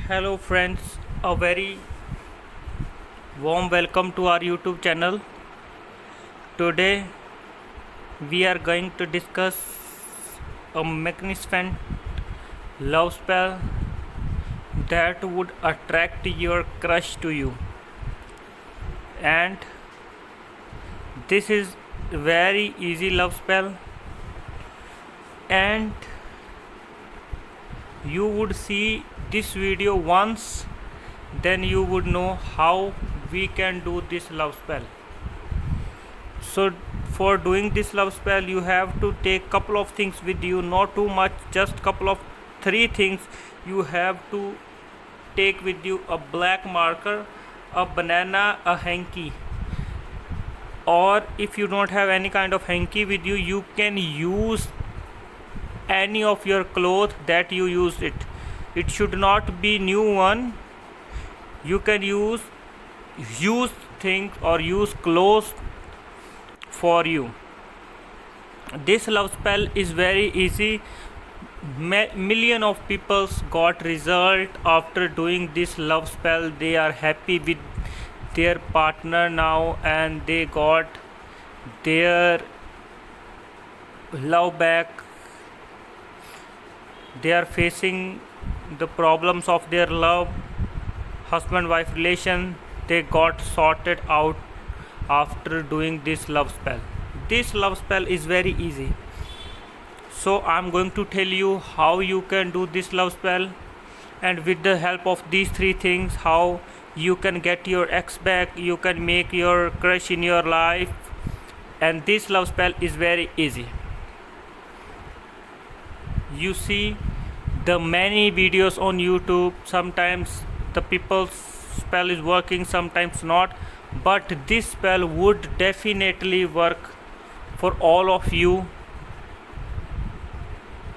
Hello friends, a very warm welcome to our YouTube channel. Today we are going to discuss a magnificent love spell that would attract your crush to you. And this is very easy love spell, and you would see this video once, then you would know how we can do this love spell. So for doing this love spell you have to take couple of things with you, not too much, just couple of 3 things you have to take with you: a black marker, a banana, a hanky. Or if you don't have any kind of hanky with you, you can use any of your clothes that you used it should not be new one. You can use things or use clothes for you. This love spell is very easy. Million of people got result after doing this love spell. They are happy with their partner now and they got their love back. They are facing the problems of their love, husband-wife relation. They got sorted out after doing this love spell. This love spell is very easy. So I'm going to tell you how you can do this love spell, and with the help of these 3 things, how you can get your ex back, you can make your crush in your life. And this love spell is very easy. You see the many videos on YouTube, sometimes the people's spell is working, sometimes not, but this spell would definitely work for all of you.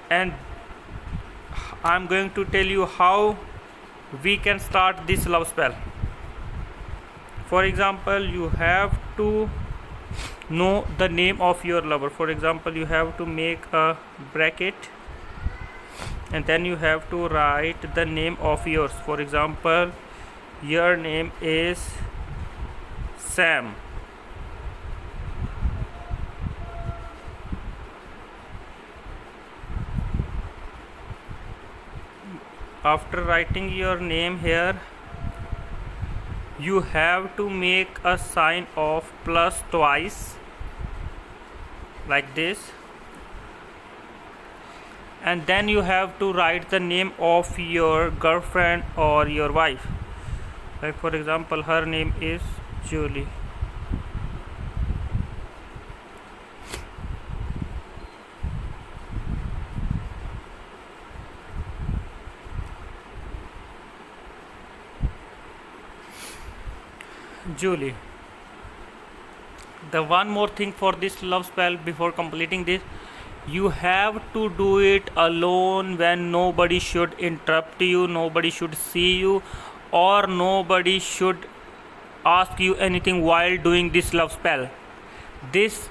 And I'm going to tell you how we can start this love spell. For example, you have to know the name of your lover. For example, you have to make a bracket and then you have to write the name of yours. For example, your name is Sam. After writing your name here, you have to make a sign of plus twice like this, and then you have to write the name of your girlfriend or your wife. Like for example, her name is Julie. Julie. The one more thing for this love spell before completing this, you have to do it alone when nobody should interrupt you, nobody should see you, or nobody should ask you anything while doing this love spell. This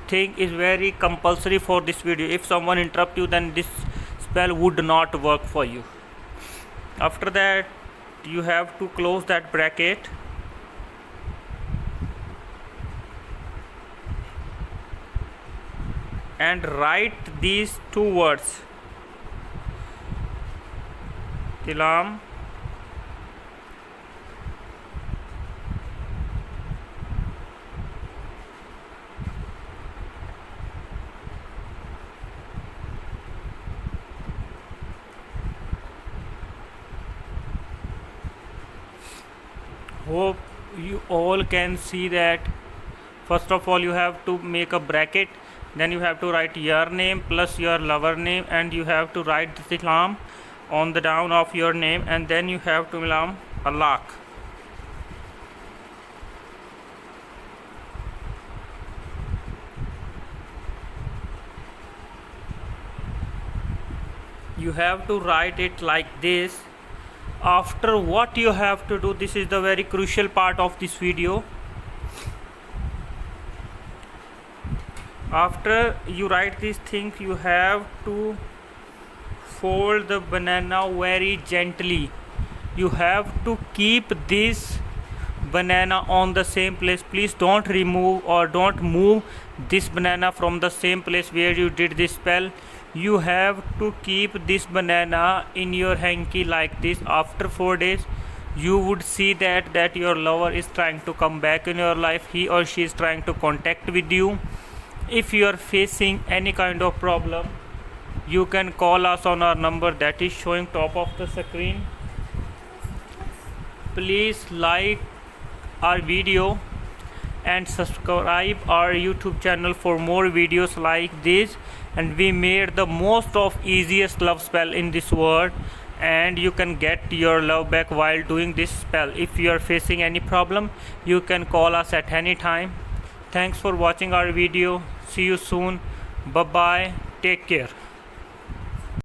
thing is very compulsory for this video. If someone interrupt you, then this spell would not work for you. After that, you have to close that bracket and write these 2 words: Tilam. Hope you all can see that. First of all, you have to make a bracket, then you have to write your name plus your lover name, and you have to write Tilam on the down of your name, and then you have to Milam a lock. You have to write it like this. After what you have to do, this is the very crucial part of this video. After you write these things, you have to fold the banana very gently. you have to keep this banana on the same place. Please don't remove or don't move this banana from the same place where you did this spell. You have to keep this banana in your hanky like this. After 4 days you would see that your lover is trying to come back in your life. He or she is trying to contact with you. If you are facing any kind of problem, you can call us on our number that is showing top of the screen. Please like our video and subscribe our YouTube channel for more videos like this. And we made the most of easiest love spell in this world, and you can get your love back while doing this spell. If you are facing any problem, you can call us at any time. Thanks for watching our video. See you soon. Bye bye. Take care.